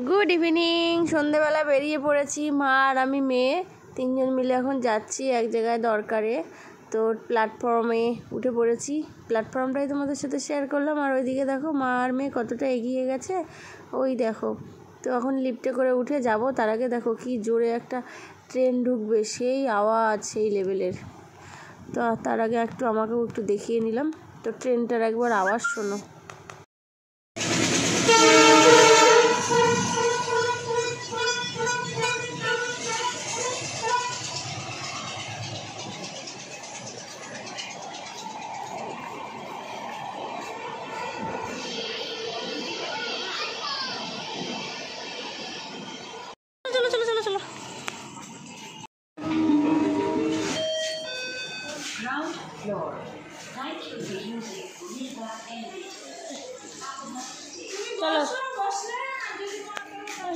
Good evening. সন্ধেবেলা বেরিয়ে পড়েছি মা আর আমি মেয়ে তিনজন মিলে এখন যাচ্ছি এক জায়গায় দরকারে। তো প্ল্যাটফর্মে উঠে পড়েছি, প্ল্যাটফর্মটাই তোমাদের সাথে শেয়ার করলাম। আর ওইদিকে দেখো মা আর মেয়ে কতটা এগিয়ে গেছে, ওই দেখো। তো এখন লিফটে করে উঠে যাব, তার আগে দেখো কি জোরে একটা ট্রেন ঢুকবে, সেই আওয়াজ সেই লেভেলের। তো তার আগে আমাকেও একটু দেখিয়ে নিলাম। তো ট্রেনটার একবার আওয়াজ শোনো।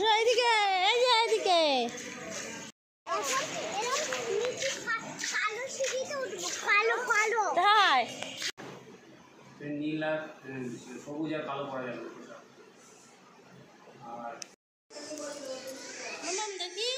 চলো এইদিকে, এই যে এইদিকে। নীল আর সবুজ আর কালো পড়া যাবে। আর দেখি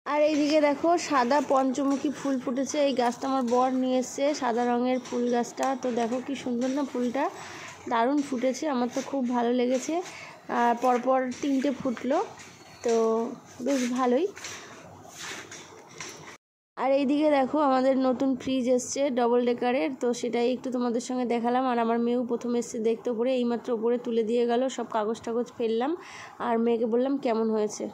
আর এইদিকে দেখো সাদা পঞ্চমুখী ফুল ফুটেছে। এই গাছটা আমার বর নিয়ে এসছে, সাদা রঙের ফুল গাছটা। তো দেখো কি সুন্দর না ফুলটা, দারুণ ফুটেছে, আমার তো খুব ভালো লেগেছে। আর পরপর 3টে ফুটলো, তো বেশ ভালোই। আর এইদিকে দেখো আমাদের নতুন ফ্রিজ এসছে ডবল ডেকারের, তো সেটাই একটু তোমাদের সঙ্গে দেখালাম। আর আমার মেয়েও প্রথম এসছে দেখতে, উপরে এইমাত্র উপরে তুলে দিয়ে গেল, সব কাগজ টাগজ ফেললাম আর মেয়েকে বললাম কেমন হয়েছে।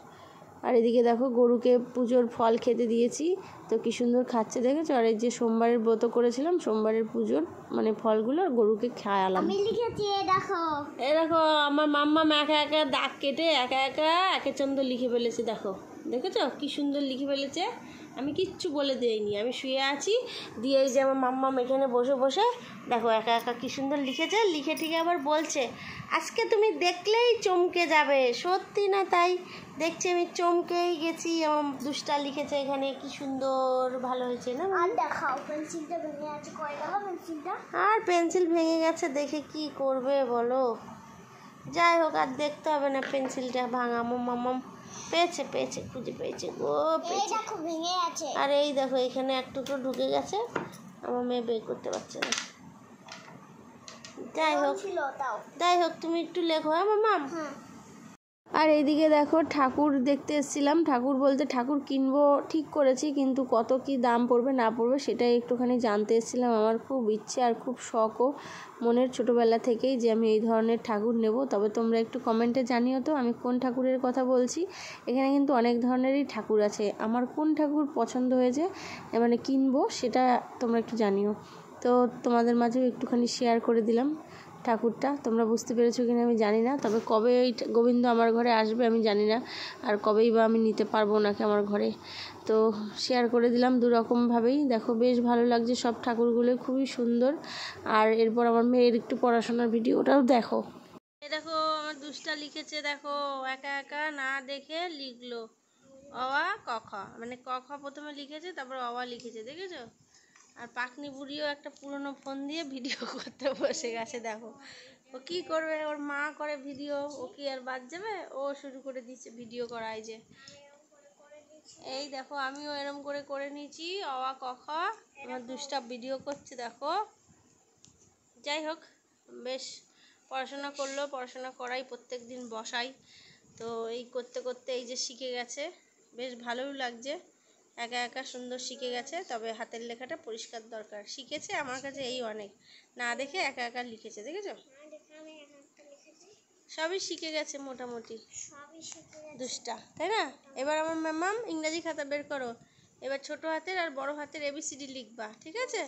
আর এদিকে দেখো গরুকে পুজোর ফল খেতে দিয়েছি, তো কি সুন্দর খাচ্ছে দেখেছো। আর এই যে সোমবারের ব্রত করেছিলাম, সোমবারের পুজোর মানে ফলগুলো গরুকে খাওয়ালাম। এই দেখো আমার মাম্মা একা একা দাগ কেটে একা একা একে চন্দ লিখে ফেলেছে, দেখো দেখেছো কি সুন্দর লিখে ফেলেছে। আমি কিচ্ছু বলে দেইনি, আমি শুয়ে আছি, দিয়ে এই যে আমার মাম্মা এখানে বসে বসে দেখো একা একা কি সুন্দর লিখেছে। লিখে ঠিক আবার বলছে আজকে তুমি দেখলেই চমকে যাবে। সত্যি না তাই, দেখছি আমি চমকেই গেছি। আমার দুষ্টা লিখেছে এখানে, কি সুন্দর, ভালো হয়েছে না? আর দেখাও পেন্সিলটা ভেঙে আছে, কই দেখো পেন্সিলটা। আর পেন্সিল ভেঙে গেছে, দেখে কি করবে বলো। যাই হোক, আর দেখতে হবে না পেন্সিলটা ভাঙা। মাম্মা পেয়েছে পেয়েছে, খুঁজে পেয়েছে গো, পেয়েছে। দেখো ভেঙে আছে। আর এই দেখো এখানে এক টুকরো ঢুকে গেছে, আমার মেয়ে বের করতে পারছে না। যাই হোক তুমি একটু লেখো। হ্যাঁ মাম্মা। আর এইদিকে দেখো ঠাকুর দেখতে এসেছিলাম, ঠাকুর বলতে ঠাকুর কিনবো ঠিক করেছি, কিন্তু কত কি দাম পড়বে না পড়বে সেটাই একটুখানি জানতে এসেছিলাম। আমার খুব ইচ্ছে আর খুব শখও মনের ছোটোবেলা থেকেই যে আমি এই ধরনের ঠাকুর নেব। তবে তোমরা একটু কমেন্টে জানিও তো আমি কোন ঠাকুরের কথা বলছি। এখানে কিন্তু অনেক ধরনেরই ঠাকুর আছে, আমার কোন ঠাকুর পছন্দ হয়েছে মানে কিনবো সেটা তোমরা একটু জানিও। তো তোমাদের মাঝেও একটুখানি শেয়ার করে দিলাম ঠাকুরটা। তোমরা বুঝতে পেরেছো কিনা আমি জানি না, তবে কবে এই গোবিন্দ আমার ঘরে আসবে আমি জানি না, আর কবেই বা আমি নিতে পারবো নাকি আমার ঘরে। তো শেয়ার করে দিলাম দুরকমভাবেই। দেখো বেশ ভালো লাগছে, সব ঠাকুরগুলো খুবই সুন্দর। আর এরপর আমার মেয়ের একটু পড়াশোনার ভিডিওটাও দেখো। এই দেখো আমার দুষ্টা লিখেছে, দেখো একা একা না দেখে লিখলো অওয়া ক খ, মানে ক খ প্রথমে লিখেছে, তারপর অওয়া লিখেছে, দেখেছো। আর পাকনি বুড়িও একটা পুরনো ফোন দিয়ে ভিডিও করতে বসে গেছে, দেখো ও কি করবে, ওর মা করে ভিডিও, ও কি আর বাদ যাবে, ও শুরু করে দিচ্ছে ভিডিও করা। এই যে এই দেখো আমিও এরম করে করে নিয়েছি অওয়া ক খ, আমার দুষ্টা ভিডিও করছে দেখো। যাই হোক বেশ পড়াশোনা করলো, পড়াশোনা করাই প্রত্যেক দিন বসাই, তো এই করতে করতে এই যে শিখে গেছে, বেশ ভালোই লাগছে। একা একা সুন্দর শিখে গেছে, তবে হাতের লেখাটা পরিষ্কার দরকার। শিখেছে আমার কাছে এই অনেক, না দেখে একা একা লিখেছে, দেখেছো। সবই শিখে গেছে মোটামুটি, দুষ্টা, তাই না। এবার আমার ম্যাম ইংরাজি খাতা বের করো, এবার ছোট হাতের আর বড় হাতের ABCD লিখবা, ঠিক আছে।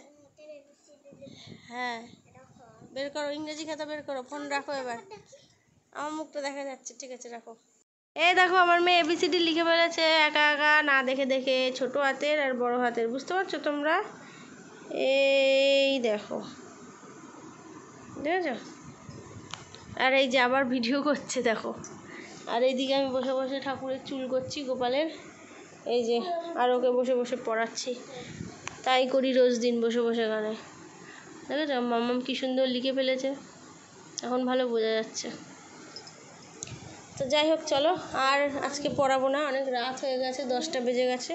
হ্যাঁ বের করো, ইংরেজি খাতা বের করো। ফোন রাখো, এবার আমার মুখটা দেখা যাচ্ছে, ঠিক আছে রাখো। এই দেখো আমার মেয়ে ABCD লিখে ফেলেছে একা একা না দেখে দেখে, ছোট হাতের আর বড় হাতের, বুঝতে পারছো তোমরা। এই দেখো দেখেছো। আর এই যে আবার ভিডিও করছে দেখো। আর এইদিকে আমি বসে বসে ঠাকুরের চুল করছি গোপালের, এই যে আর ওকে বসে বসে পড়াচ্ছি, তাই করি রোজ দিন বসে বসে এখানে। দেখেছো মাম্মাম কি সুন্দর লিখে ফেলেছে, এখন ভালো বোঝা যাচ্ছে। তো যাই হোক চলো, আর আজকে পড়াবো না, অনেক রাত হয়ে গেছে, 10টা বেজে গেছে।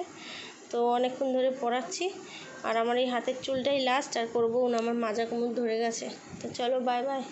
তো অনেকক্ষণ ধরে পড়াচ্ছি, আর আমার এই হাতের চুলটাই লাস্ট আর করবো না, আমার মাজা কোমর ধরে গেছে। তো চলো বাই বাই।